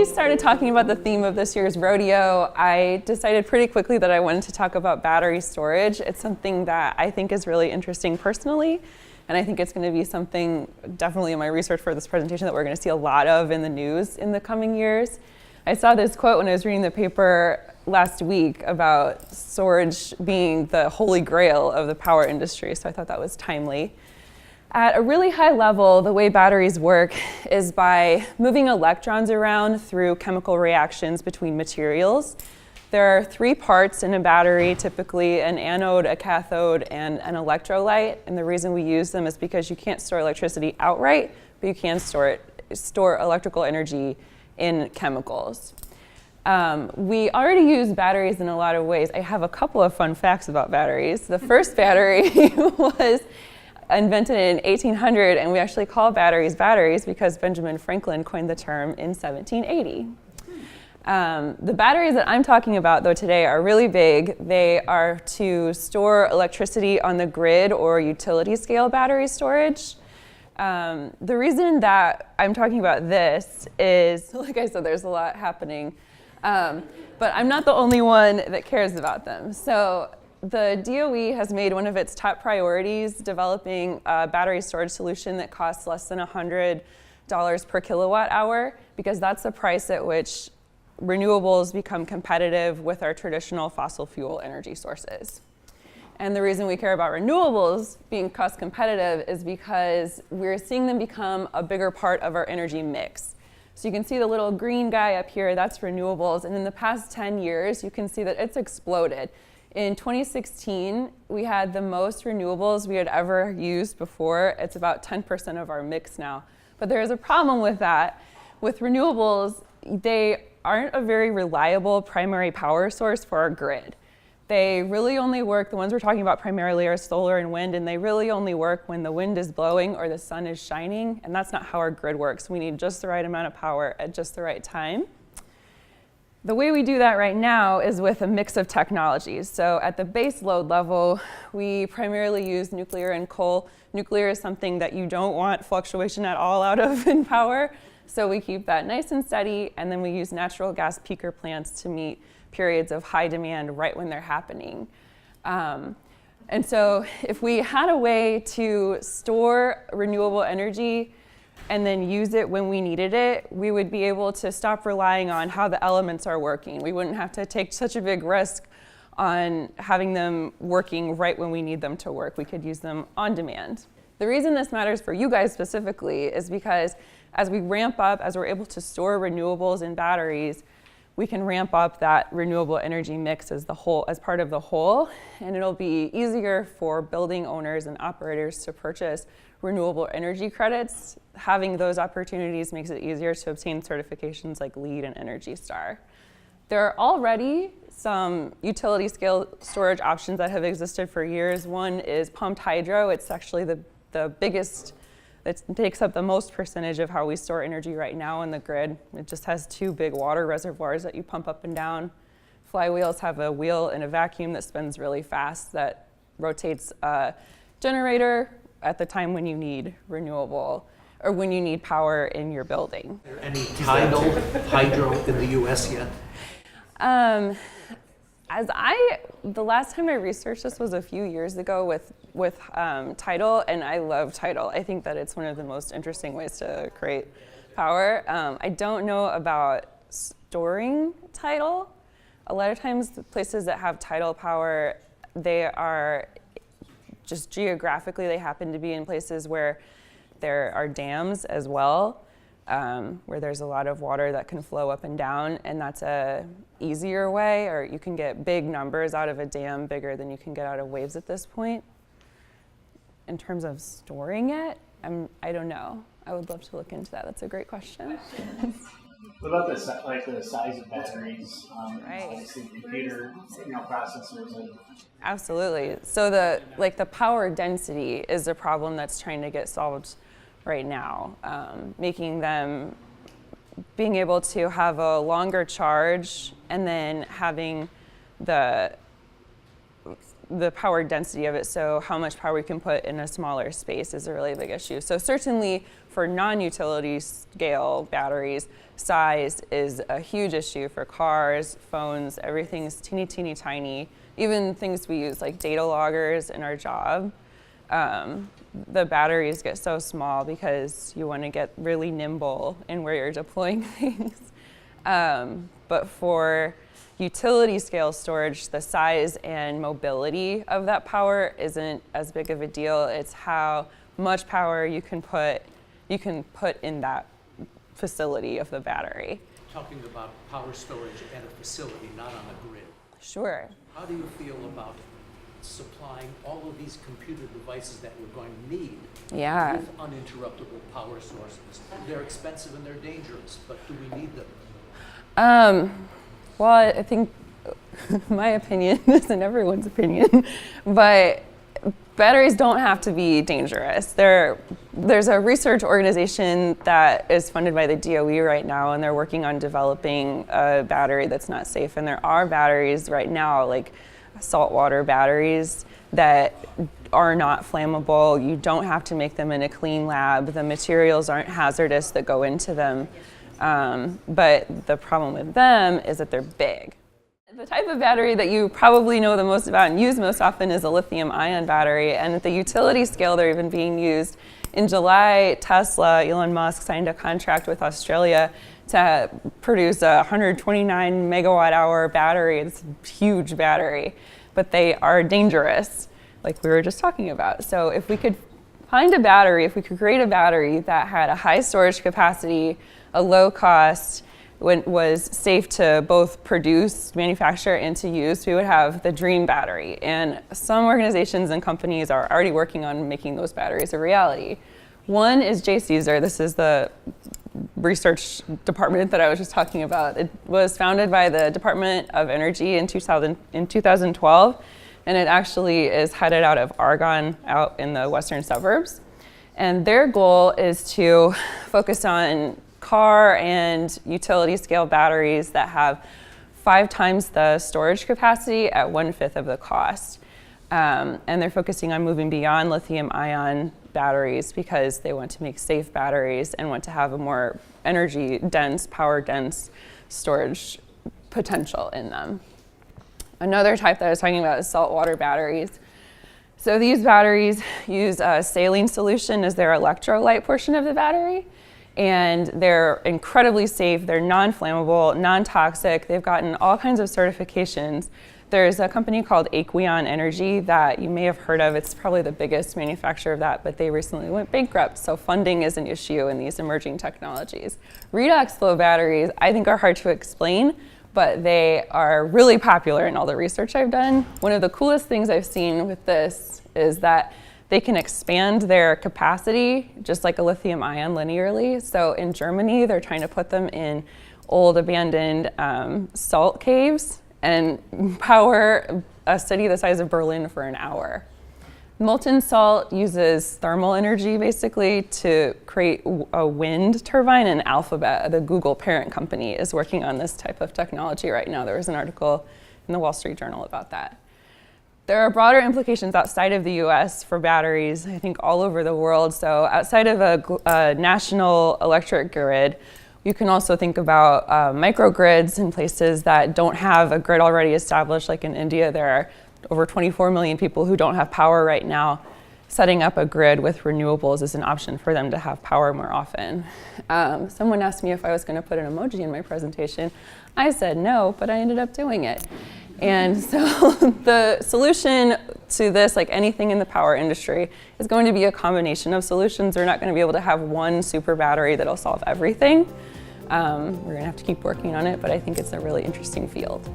we started talking about the theme of this year's rodeo, I decided pretty quickly that I wanted to talk about battery storage. It's something that I think is really interesting personally, and I think it's going to be something definitely in my research for this presentation that we're going to see a lot of in the news in the coming years. I saw this quote when I was reading the paper last week about storage being the holy grail of the power industry, so I thought that was timely. At a really high level, the way batteries work is by moving electrons around through chemical reactions between materials. There are three parts in a battery, typically an anode, a cathode, and an electrolyte. And the reason we use them is because you can't store electricity outright, but you can store electrical energy in chemicals. We already use batteries in a lot of ways. I have a couple of fun facts about batteries. The first battery was invented in 1800, and we actually call batteries batteries because Benjamin Franklin coined the term in 1780. The batteries that I'm talking about, though, today are really big. They are to store electricity on the grid or utility scale battery storage. The reason that I'm talking about this is, like I said, there's a lot happening, but I'm not the only one that cares about them. So the DOE has made one of its top priorities developing a battery storage solution that costs less than $100 per kilowatt hour, because that's the price at which renewables become competitive with our traditional fossil fuel energy sources. And the reason we care about renewables being cost competitive is because we're seeing them become a bigger part of our energy mix. So you can see the little green guy up here, that's renewables. And in the past 10 years, you can see that it's exploded. In 2016, we had the most renewables we had ever used before. It's about 10% of our mix now. But there is a problem with that. With renewables, they aren't a very reliable primary power source for our grid. They really only work, the ones we're talking about primarily are solar and wind, and they really only work when the wind is blowing or the sun is shining, and that's not how our grid works. We need just the right amount of power at just the right time. The way we do that right now is with a mix of technologies. So at the base load level, we primarily use nuclear and coal. Nuclear is something that you don't want fluctuation at all out of in power, so we keep that nice and steady, and then we use natural gas peaker plants to meet periods of high demand right when they're happening. And so if we had a way to store renewable energy and then use it when we needed it, we would be able to stop relying on how the elements are working. We wouldn't have to take such a big risk on having them working right when we need them to work. We could use them on demand. The reason this matters for you guys specifically is because as we ramp up, as we're able to store renewables in batteries, we can ramp up that renewable energy mix as part of the whole, and it'll be easier for building owners and operators to purchase renewable energy credits. Having those opportunities makes it easier to obtain certifications like LEED and Energy Star. There are already some utility scale storage options that have existed for years. One is pumped hydro. It's actually the biggest, it takes up the most percentage of how we store energy right now in the grid. It just has two big water reservoirs that you pump up and down. Flywheels have a wheel and a vacuum that spins really fast that rotates a generator at the time when you need renewable or when you need power in your building. Is there any tidal hydro in the US yet? The last time I researched this was a few years ago with tidal, and I love tidal. I think that it's one of the most interesting ways to create power. I don't know about storing tidal. A lot of times the places that have tidal power, they are just geographically, they happen to be in places where there are dams as well, where there's a lot of water that can flow up and down, and that's a easier way, or you can get big numbers out of a dam, bigger than you can get out of waves at this point. In terms of storing it, I don't know. I would love to look into that. That's a great question. What about the size of batteries? Right. Obviously, computer processors. Absolutely. So the power density is a problem that's trying to get solved right now, being able to have a longer charge and then having the power density of it, so how much power we can put in a smaller space is a really big issue. So certainly for non-utility scale batteries, size is a huge issue for cars, phones, everything's teeny, teeny, tiny. Even things we use like data loggers in our job, the batteries get so small because you want to get really nimble in where you're deploying things. But for utility scale storage, the size and mobility of that power isn't as big of a deal. It's how much power you can put in that facility of the battery. Talking about power storage at a facility, not on a grid. Sure. How do you feel about supplying all of these computer devices that we're going to need with uninterruptible power sources? They're expensive and they're dangerous, but do we need them? Well, I think my opinion isn't everyone's opinion, but batteries don't have to be dangerous. There's a research organization that is funded by the DOE right now, and they're working on developing a battery that's not safe. And there are batteries right now, like saltwater batteries, that are not flammable. You don't have to make them in a clean lab. The materials aren't hazardous that go into them. But the problem with them is that they're big. The type of battery that you probably know the most about and use most often is a lithium-ion battery, and at the utility scale they're even being used. In July, Tesla, Elon Musk, signed a contract with Australia to produce a 129 megawatt hour battery. It's a huge battery, but they are dangerous, like we were just talking about. So if we could find a battery, if we could create a battery that had a high storage capacity, a low cost, was safe to both produce, manufacture, and to use, we would have the dream battery. And some organizations and companies are already working on making those batteries a reality. One is JCESR. This is the research department that I was just talking about. It was founded by the Department of Energy in 2012, and it actually is headed out of Argonne, out in the western suburbs. And their goal is to focus on car and utility scale batteries that have 5 times the storage capacity at 1/5 of the cost. And they're focusing on moving beyond lithium-ion batteries because they want to make safe batteries and want to have a more energy-dense, power-dense storage potential in them. Another type that I was talking about is saltwater batteries. So these batteries use a saline solution as their electrolyte portion of the battery. And they're incredibly safe, they're non-flammable, non-toxic, they've gotten all kinds of certifications. There's a company called Cyclone Energy that you may have heard of. It's probably the biggest manufacturer of that, but they recently went bankrupt, so funding is an issue in these emerging technologies. Redox flow batteries, I think, are hard to explain, but they are really popular in all the research I've done. One of the coolest things I've seen with this is that they can expand their capacity just like a lithium ion linearly. So in Germany, they're trying to put them in old abandoned salt caves and power a city the size of Berlin for an hour. Molten salt uses thermal energy basically to create a wind turbine, and Alphabet, the Google parent company, is working on this type of technology right now. There was an article in the Wall Street Journal about that. There are broader implications outside of the US for batteries, I think all over the world. So outside of a national electric grid, you can also think about microgrids in places that don't have a grid already established, like in India. There are over 24 million people who don't have power right now. Setting up a grid with renewables is an option for them to have power more often. Someone asked me if I was going to put an emoji in my presentation. I said no, but I ended up doing it. And so the solution to this, like anything in the power industry, is going to be a combination of solutions. We're not going to be able to have one super battery that'll solve everything. We're going to have to keep working on it, but I think it's a really interesting field.